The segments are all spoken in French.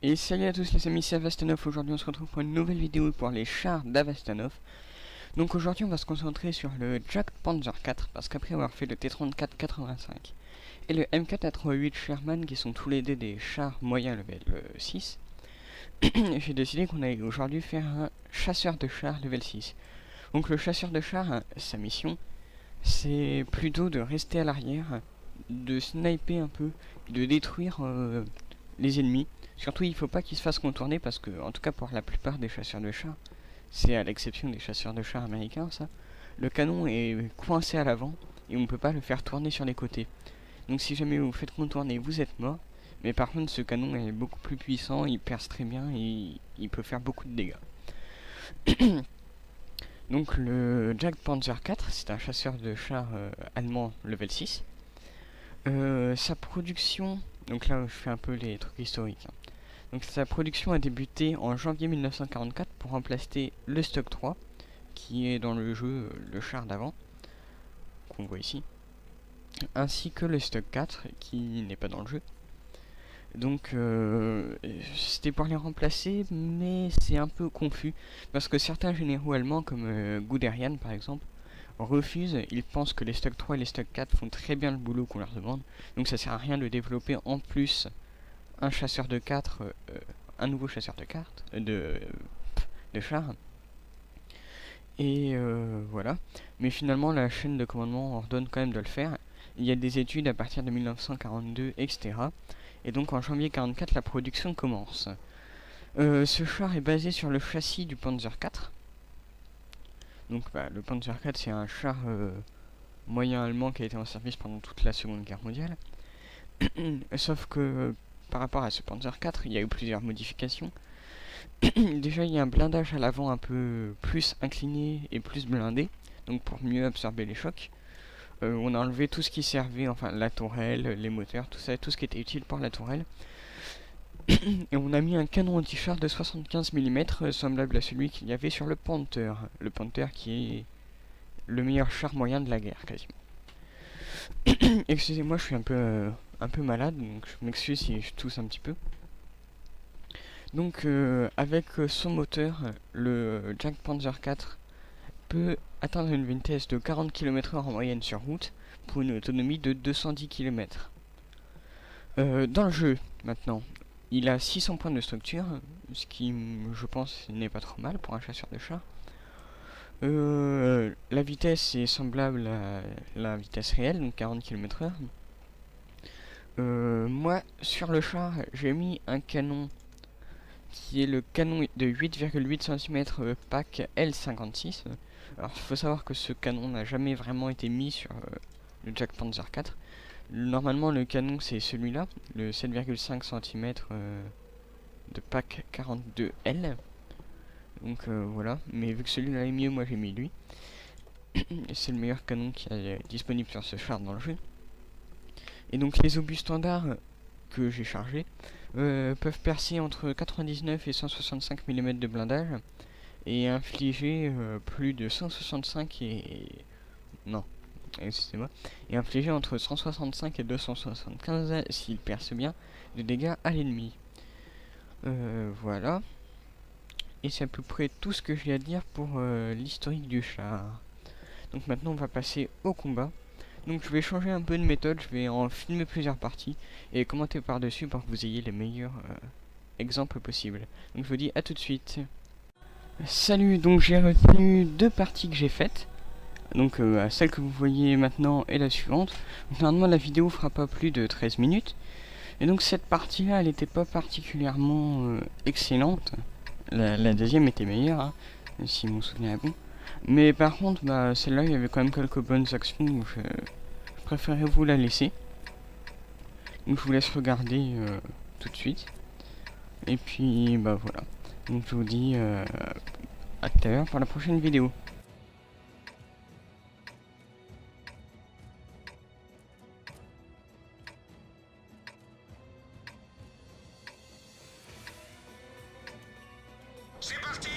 Et salut à tous les amis, c'est Avastanov. Aujourd'hui on se retrouve pour une nouvelle vidéo pour les chars d'Avastanov. Donc aujourd'hui on va se concentrer sur le Jagd Panzer IV, parce qu'après avoir fait le T-34-85 et le M4A38 Sherman, qui sont tous les deux des chars moyens level 6, j'ai décidé qu'on allait aujourd'hui faire un chasseur de chars level 6. Donc le chasseur de chars, sa mission, c'est plutôt de rester à l'arrière, de sniper un peu, de détruire les ennemis. Surtout, il faut pas qu'ils se fassent contourner parce que, en tout cas pour la plupart des chasseurs de chars, c'est à l'exception des chasseurs de chars américains, ça, le canon est coincé à l'avant et on ne peut pas le faire tourner sur les côtés. Donc si jamais vous vous faites contourner, vous êtes mort. Mais par contre, ce canon est beaucoup plus puissant, il perce très bien et il peut faire beaucoup de dégâts. Donc le Jagd Panzer IV, c'est un chasseur de chars allemand level 6. Sa production, donc là je fais un peu les trucs historiques, hein. Donc sa production a débuté en janvier 1944 pour remplacer le Stock 3, qui est dans le jeu le char d'avant, qu'on voit ici, ainsi que le Stock 4, qui n'est pas dans le jeu. Donc c'était pour les remplacer, mais c'est un peu confus, parce que certains généraux allemands, comme Guderian par exemple, refusent. Ils pensent que les Stock 3 et les Stock 4 font très bien le boulot qu'on leur demande, donc ça sert à rien de développer en plus un chasseur de 4, un nouveau chasseur de cartes, de chars. Et voilà. Mais finalement, la chaîne de commandement ordonne quand même de le faire. Il y a des études à partir de 1942, etc. Et donc en janvier 1944, la production commence. Ce char est basé sur le châssis du Panzer IV. Donc le Panzer IV, c'est un char moyen allemand qui a été en service pendant toute la Seconde Guerre mondiale. Sauf que par rapport à ce Panzer IV, il y a eu plusieurs modifications. Déjà, il y a un blindage à l'avant un peu plus incliné et plus blindé, donc pour mieux absorber les chocs. On a enlevé tout ce qui servait, enfin la tourelle, les moteurs, tout ça, tout ce qui était utile pour la tourelle. Et on a mis un canon anti-char de 75 mm, semblable à celui qu'il y avait sur le Panther. Le Panther qui est le meilleur char moyen de la guerre, quasiment. Excusez-moi, je suis un peu malade, donc je m'excuse si je tousse un petit peu. Donc avec son moteur, le Jagd Panzer IV peut atteindre une vitesse de 40 km/h en moyenne sur route pour une autonomie de 210 km. Dans le jeu, maintenant, il a 600 points de structure, ce qui, je pense, n'est pas trop mal pour un chasseur de chars. La vitesse est semblable à la vitesse réelle, donc 40 km/h. Moi, sur le char, j'ai mis un canon qui est le canon de 8,8 cm PAC L56. Alors il faut savoir que ce canon n'a jamais vraiment été mis sur le Jagd Panzer IV. Normalement le canon c'est celui-là, le 7,5 cm de PAC 42L. Donc voilà, mais vu que celui-là est mieux, moi j'ai mis lui. C'est le meilleur canon qui est disponible sur ce char dans le jeu. Et donc les obus standards que j'ai chargés peuvent percer entre 99 et 165 mm de blindage et infliger plus de 165 non, excusez-moi, et infliger entre 165 et 275 s'il perce bien de dégâts à l'ennemi. Voilà. Et c'est à peu près tout ce que j'ai à dire pour l'historique du char. Donc maintenant on va passer au combat. Donc je vais changer un peu de méthode, je vais en filmer plusieurs parties et commenter par-dessus pour que vous ayez les meilleurs exemples possibles. Donc je vous dis à tout de suite. Salut, donc j'ai retenu deux parties que j'ai faites. Donc celle que vous voyez maintenant et la suivante. Donc, normalement la vidéo fera pas plus de 13 minutes. Et donc cette partie-là, elle n'était pas particulièrement excellente. La deuxième était meilleure, hein, si mon souvenir est bon. Mais par contre, celle-là, il y avait quand même quelques bonnes actions, donc je préférais vous la laisser. Donc je vous laisse regarder tout de suite. Et puis, voilà. Donc je vous dis à tout à l'heure pour la prochaine vidéo. C'est parti!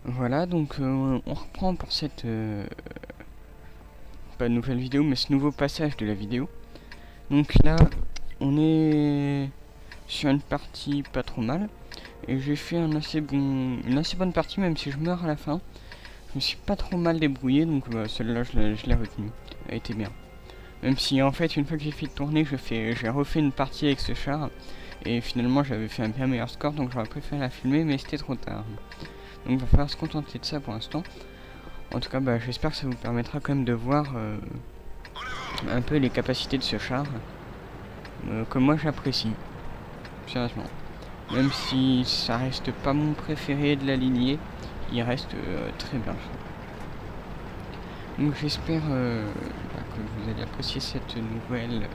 Voilà, donc on reprend pour cette pas nouvelle vidéo, mais ce nouveau passage de la vidéo. Donc là, on est sur une partie pas trop mal, et j'ai fait une assez bonne partie, même si je meurs à la fin. Je me suis pas trop mal débrouillé, donc celle-là je l'ai retenue, elle était bien. Même si en fait une fois que j'ai fait tourner, j'ai refait une partie avec ce char, et finalement j'avais fait un bien meilleur score, donc j'aurais préféré la filmer, mais c'était trop tard. Donc il va falloir se contenter de ça pour l'instant. En tout cas, j'espère que ça vous permettra quand même de voir un peu les capacités de ce char, que moi j'apprécie, sérieusement. Même si ça reste pas mon préféré de la lignée, il reste très bien. Donc j'espère que vous allez apprécier cette nouvelle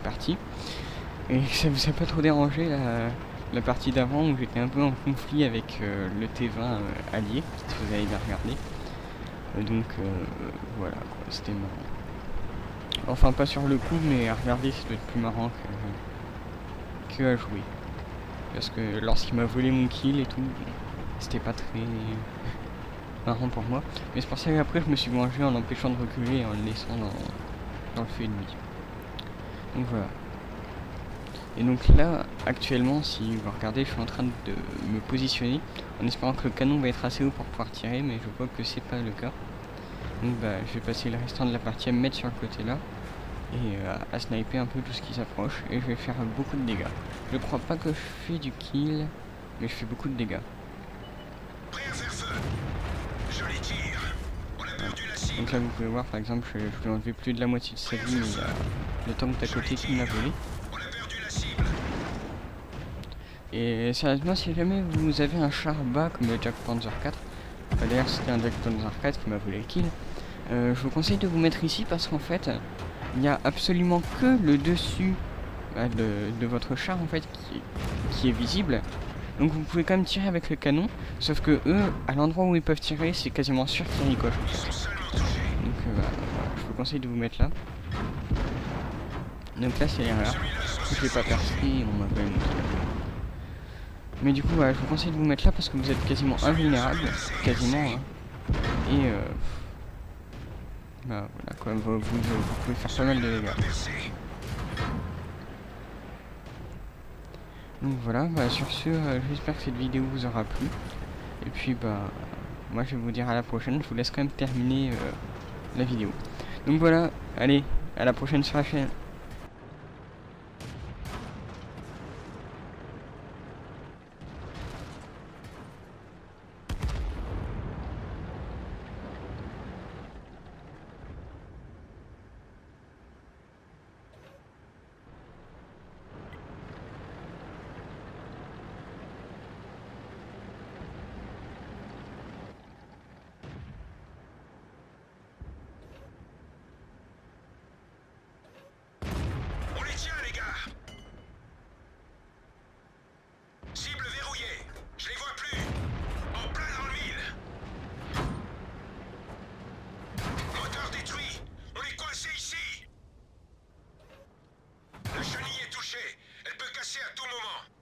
partie, et que ça vous a pas trop dérangé la partie d'avant où j'étais un peu en conflit avec le T20 allié, si vous avez bien regardé. Donc voilà, c'était marrant. Enfin pas sur le coup, mais à regarder ça doit être plus marrant que à jouer. Parce que lorsqu'il m'a volé mon kill et tout, c'était pas très marrant pour moi. Mais c'est pour ça qu'après je me suis vengé en l'empêchant de reculer et en le laissant dans le feu ennemi. Donc voilà. Et donc là, actuellement, si vous regardez, je suis en train de me positionner en espérant que le canon va être assez haut pour pouvoir tirer, mais je vois que c'est pas le cas. Donc je vais passer le restant de la partie à me mettre sur le côté là et à sniper un peu tout ce qui s'approche, et je vais faire beaucoup de dégâts. Je crois pas que je fais du kill, mais je fais beaucoup de dégâts. Voilà. Donc là vous pouvez voir par exemple, je lui ai enlevé plus de la moitié de sa vie, mais il y a le tank d'à côté qui me l'a volé. Et sérieusement, si jamais vous avez un char bas comme le Jack Panzer 4, d'ailleurs c'était un Jack Panzer 4 qui m'a volé le kill, je vous conseille de vous mettre ici parce qu'en fait il n'y a absolument que le dessus de votre char en fait qui est visible. Donc vous pouvez quand même tirer avec le canon, sauf que eux, à l'endroit où ils peuvent tirer, c'est quasiment sûr qu'ils ricochent. Donc voilà, je vous conseille de vous mettre là. Donc là c'est l'erreur, je l'ai pas percé, on m'a quand même montré. Mais du coup voilà, je vous conseille de vous mettre là parce que vous êtes quasiment invulnérable, quasiment, hein. Et voilà quoi, vous pouvez faire pas mal de dégâts. Donc voilà, sur ce, j'espère que cette vidéo vous aura plu. Et puis moi je vais vous dire à la prochaine, je vous laisse quand même terminer la vidéo. Donc voilà, allez, à la prochaine sur la chaîne. La chenille est touchée. Elle peut casser à tout moment.